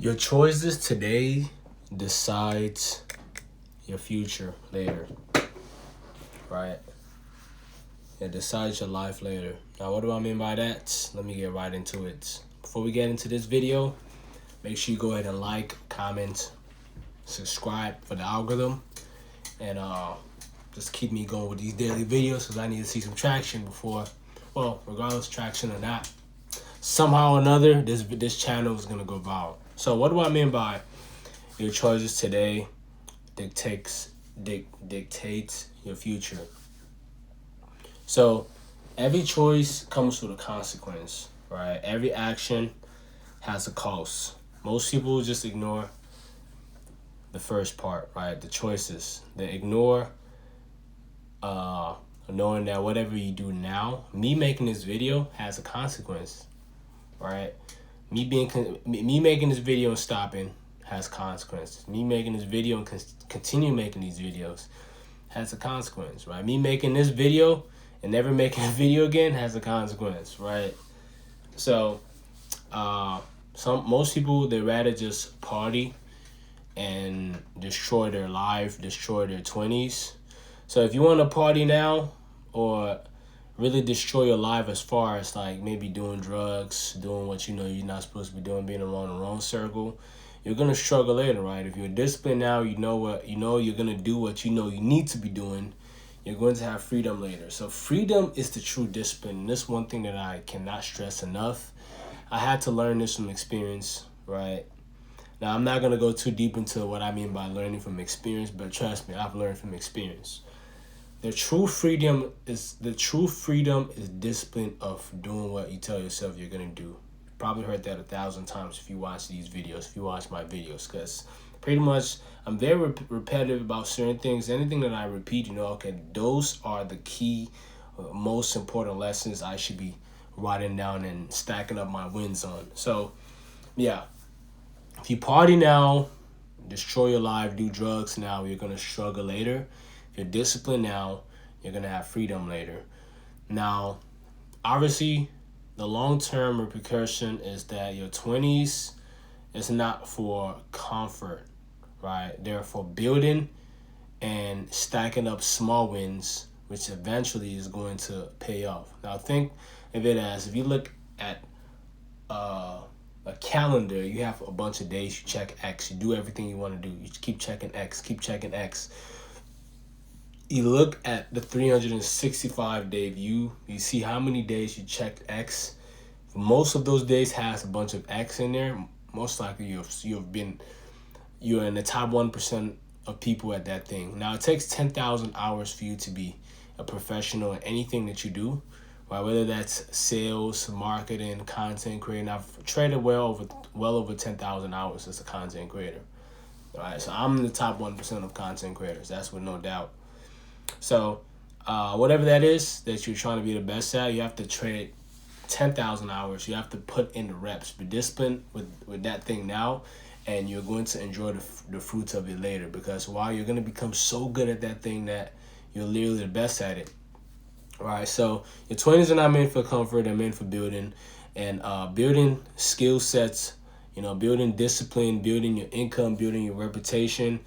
Your choices today decides your future later, right? It decides your life later. Now, what do I mean by that? Let me get right into it. Before we get into this video, make sure you go ahead and like, comment, subscribe for the algorithm, and just keep me going with these daily videos because I need to see some traction before, well, regardless of traction or not, somehow or another, this channel is gonna go viral. So what do I mean by your choices today dictates your future? So every choice comes with a consequence, right? Every action has a cost. Most people just ignore the first part, right? The choices. They ignore knowing that whatever you do now, me making this video has a consequence, right? Me making this video and stopping has consequences. Me making this video and continue making these videos has a consequence, right? Me making this video and never making a video again has a consequence, right? So, most people, they rather just party and destroy their life, destroy their 20s. So if you want to party now or really destroy your life as far as like maybe doing drugs, doing what you know you're not supposed to be doing, being around the wrong circle, you're gonna struggle later, right? If you're disciplined now, you know you're gonna do what you know you need to be doing. You're going to have freedom later. So freedom is the true discipline. And this one thing that I cannot stress enough. I had to learn this from experience, right? Now I'm not gonna go too deep into what I mean by learning from experience, but trust me, I've learned from experience. The true freedom is discipline of doing what you tell yourself you're gonna do. Probably heard that 1,000 times if you watch these videos, if you watch my videos, because pretty much I'm very repetitive about certain things. Anything that I repeat, okay, those are the key, most important lessons I should be writing down and stacking up my wins on. So, yeah, if you party now, destroy your life, do drugs now, you're gonna struggle later. If you're disciplined now, you're gonna have freedom later. Now, obviously, the long-term repercussion is that your 20s is not for comfort, right? They're for building and stacking up small wins, which eventually is going to pay off. Now, think of it as if you look at a calendar, you have a bunch of days, you check X, you do everything you want to do, you keep checking X, You look at the 365-day view, you see how many days you checked X. Most of those days has a bunch of X in there. Most likely you're in the top 1% of people at that thing. Now it takes 10,000 hours for you to be a professional in anything that you do, right? Whether that's sales, marketing, content creating. I've traded well over 10,000 hours as a content creator. All right, so I'm in the top 1% of content creators. That's with no doubt. So, whatever that is that you're trying to be the best at, you have to trade 10,000 hours. You have to put in the reps. Be disciplined with that thing now, and you're going to enjoy the fruits of it later. Because while you're going to become so good at that thing that you're literally the best at it. All right, so your 20s are not meant for comfort. They're meant for building and building skill sets. Building discipline, building your income, building your reputation,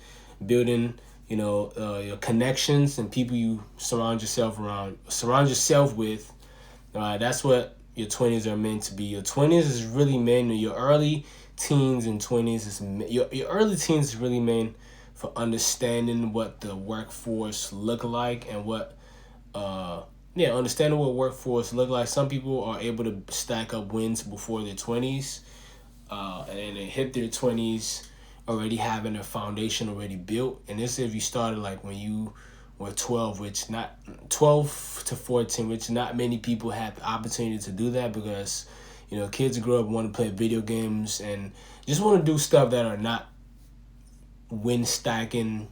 building your connections and people you surround yourself with. That's what your 20s are meant to be. Your 20s is really meant, your early teens and 20s your early teens is really meant for understanding what the workforce look like and understanding what workforce look like. Some people are able to stack up wins before their 20s, and then they hit their 20s already having a foundation already built. And this if you started like when you were 12, which not 12 to 14, which not many people have the opportunity to do that because, kids grow up want to play video games and just want to do stuff that are not win stacking.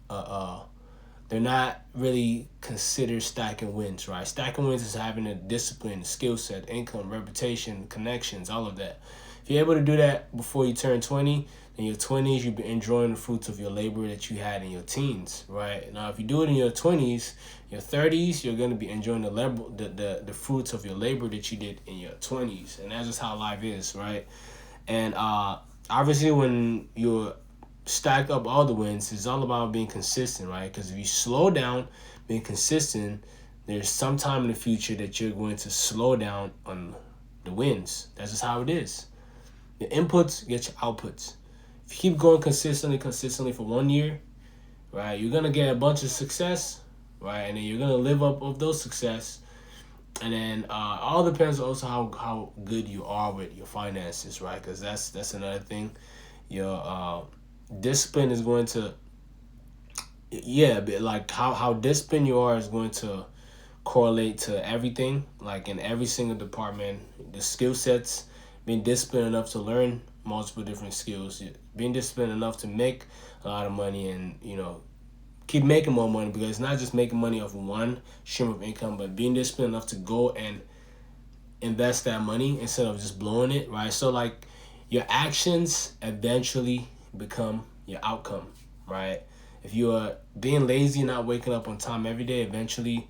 They're not really considered stacking wins, right? Stacking wins is having a discipline, skill set, income, reputation, connections, all of that. If you're able to do that before you turn 20, in your 20s, you've been enjoying the fruits of your labor that you had in your teens, right? Now, if you do it in your 20s, your 30s, you're going to be enjoying the fruits of your labor that you did in your 20s. And that's just how life is, right? And obviously when you're stacked up all the wins, it's all about being consistent, right? Because if you slow down being consistent, there's some time in the future that you're going to slow down on the wins. That's just how it is. Your inputs get your outputs. If you keep going consistently for 1 year, right, you're gonna get a bunch of success, right, and then you're gonna live up of those success. And then all depends also how good you are with your finances, right? Because that's another thing. Your discipline is going to, yeah, but like how disciplined you are is going to correlate to everything, like in every single department. The skill sets, being disciplined enough to learn multiple different skills, being disciplined enough to make a lot of money, and keep making more money, because it's not just making money off one stream of income, but being disciplined enough to go and invest that money instead of just blowing it, right? So like your actions eventually become your outcome, right? If you are being lazy, not waking up on time every day, eventually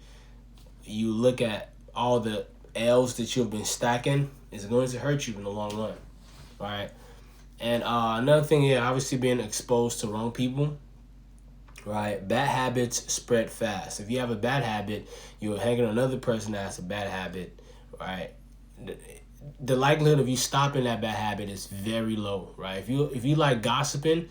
you look at all the L's that you've been stacking, it's going to hurt you in the long run, right? And another thing, yeah, obviously being exposed to wrong people, right? Bad habits spread fast. If you have a bad habit, you're hanging on another person that has a bad habit, right? The likelihood of you stopping that bad habit is very low, right? If you like gossiping,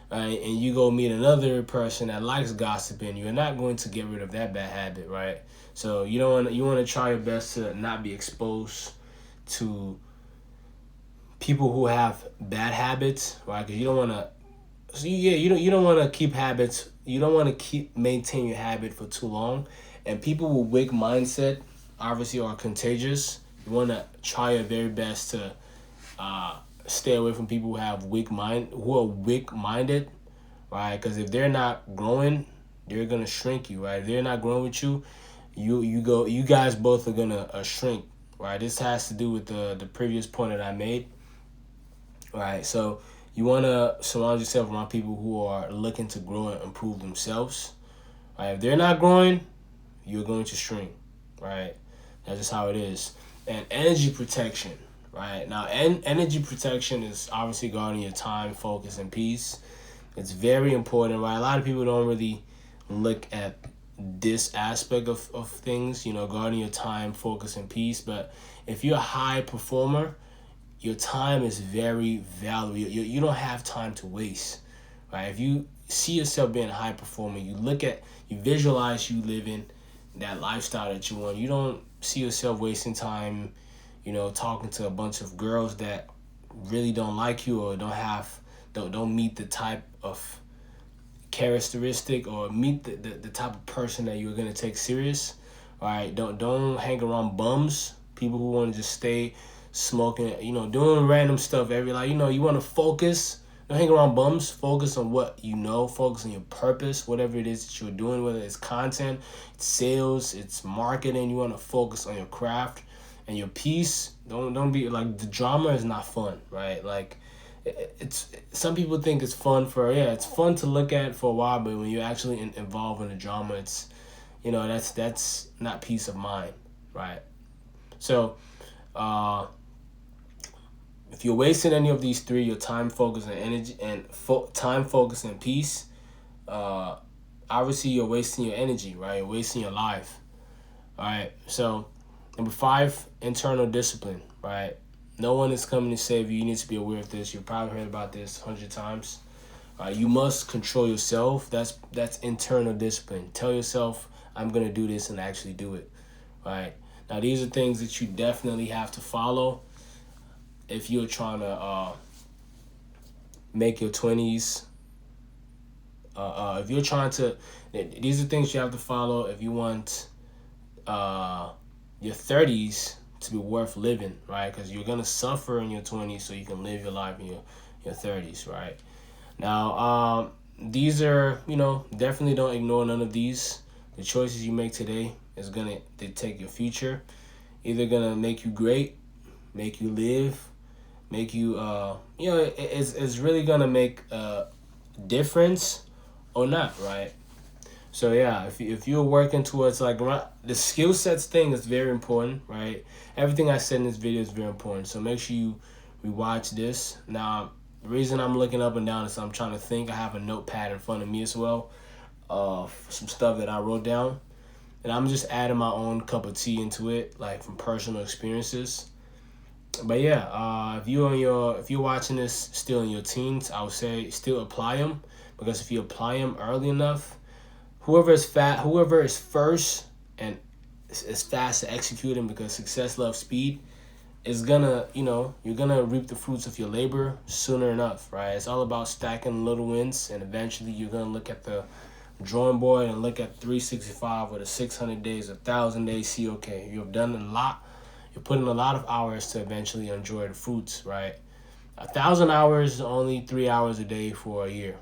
and you go meet another person that likes gossiping, you're not going to get rid of that bad habit, right? So you want to try your best to not be exposed to people who have bad habits, right? Because you don't want to. So yeah, you don't want to keep habits. You don't want to maintain your habit for too long, and people with weak mindset obviously are contagious. You want to try your very best to stay away from people who are weak minded, right? Because if they're not growing, they're gonna shrink you, right? If they're not growing with you, you guys both are gonna shrink, right? This has to do with the previous point that I made, right? So you want to surround yourself around people who are looking to grow and improve themselves, right? If they're not growing, you're going to shrink, right? That's just how it is. And energy protection, right? Now, energy protection is obviously guarding your time, focus, and peace. It's very important, right? A lot of people don't really look at this aspect of things, guarding your time, focus, and peace. But if you're a high performer, your time is very valuable. You don't have time to waste, right? If you see yourself being a high performer, you visualize you living that lifestyle that you want. You don't see yourself wasting time, talking to a bunch of girls that really don't like you, or don't meet the type of characteristic, or meet the type of person that you're gonna take serious. All right, don't hang around bums, people who want to just stay smoking, doing random stuff you want to focus. Don't hang around bums. Focus on what focus on your purpose, whatever it is that you're doing, whether it's content, it's sales, it's marketing. You want to focus on your craft and your peace. Don't be like, the drama is not fun, right? Like, it's some people think it's fun it's fun to look at for a while, but when you're actually involved in the drama, it's that's not peace of mind, right? So if you're wasting any of these three, your time, focus, and energy, and time, focus, and peace, obviously you're wasting your energy, right? You're wasting your life. All right. So, number 5, internal discipline, right? No one is coming to save you. You need to be aware of this. You've probably heard about this 100 times. You must control yourself. That's internal discipline. Tell yourself, I'm gonna do this, and actually do it. Right. Now, these are things that you definitely have to follow if you're trying to make your 20s. If you're trying to, these are things you have to follow if you want your 30s to be worth living, right? Because you're gonna suffer in your 20s so you can live your life in your 30s, right? Now, these are, definitely don't ignore none of these. The choices you make today is gonna dictate your future. Either gonna make you great, make you live, make you it's really gonna make a difference or not, right? So yeah, if you're working towards like the skill sets thing is very important, right? Everything I said in this video is very important, so make sure you rewatch this. Now, The reason I'm looking up and down is I'm trying to think. I have a notepad in front of me as well, some stuff that I wrote down, and I'm just adding my own cup of tea into it, like from personal experiences. But yeah, if you're watching this still in your teens, I would say still apply them, because if you apply them early enough, whoever is first and is fast to executing, because success loves speed, is gonna, you're gonna reap the fruits of your labor sooner enough, right? It's all about stacking little wins, and eventually you're gonna look at the drawing board and look at 365 or the 600 days, 1,000 days, see, okay, you've done a lot. You're putting a lot of hours to eventually enjoy the fruits, right? 1,000 hours is only 3 hours a day for a year.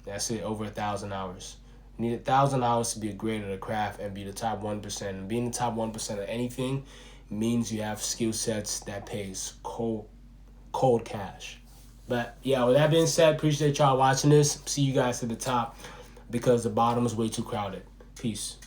That's it, over 1,000 hours. You need 1,000 hours to be great at a craft and be the top 1%. And being the top 1% of anything means you have skill sets that pays cold cash. But yeah, with that being said, appreciate y'all watching this. See you guys at the top, because the bottom is way too crowded. Peace.